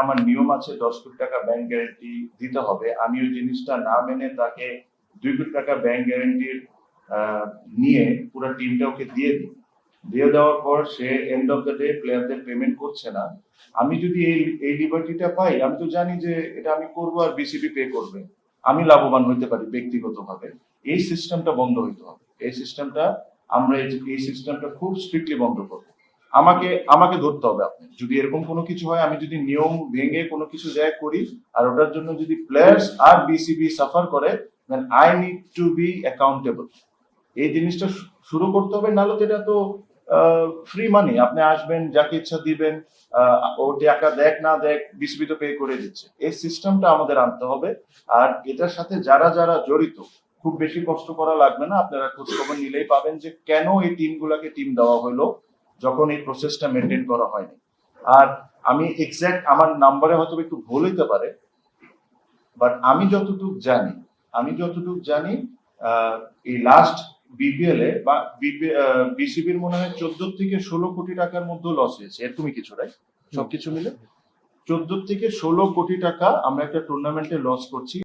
আমার নিয়ম আছে 10 কোটি টাকা ব্যাংক গ্যারান্টি দিতে হবে, আমি ওই জিনিসটা না মেনে তাকে 2 কোটি টাকা ব্যাংক গ্যারান্টির নিয়ে পুরো টিমটা ওকে দিয়ে দেওয়ার পর সে এন্ড অফ দ্য ডে প্লেয়ারদের পেমেন্ট করছে না, আমি যদি এই লিবার্টিটা পাই, আমি তো জানি যে এটা আমি করবো আর বিসিবি পে করবে, আমি লাভবান হইতে পারি ব্যক্তিগতভাবে। এই সিস্টেমটা বন্ধ হইতে হবে। এই সিস্টেমটা আমরা এই সিস্টেমটা খুব স্ট্রিক্টলি বন্ধ করবো। আমাকে আমাকে ধরতে হবে। আপনি যদি এরকম কোনো কিছু হয়, আমি যদি নিয়ম ভেঙে কোনো কিছু জায়গায় করি আর ওটার জন্য যদি প্লেয়ার্স আর বিসিবি সাফার করে, then I need to be accountable. এই জিনিসটা শুরু করতে হবে, নাহলে তো এটা তো ফ্রি মানি, আপনি আসবেন যাকে ইচ্ছা দিবেন, ও টাকা দেখ না দেখ বিসিবি তো পে করে দিচ্ছে। এই সিস্টেমটা আমাদের আনতে হবে। আর এটার সাথে যারা যারা জড়িত, খুব বেশি কষ্ট করা লাগবে না, আপনারা খোঁজ খবর নিলেই পাবেন যে কেন এই টিমগুলোকে টিম দেওয়া হলো যখন এই প্রসেসটা মেনটেন করা হয়নি। আর আমি এক্সাক্ট আমার নাম্বারে হয়তো একটু ভুল হইতে পারে, বাট আমি যতটুকু জানি এই লাস্ট বিপিএল এ বা বিসিবির মনে হয় 14 থেকে 16 কোটি টাকার মধ্যে লস হয়েছে, এরকমই কিছু, রাইট? সবকিছু মিলে 14 থেকে 16 কোটি টাকা আমরা একটা টুর্নামেন্টে লস করছি।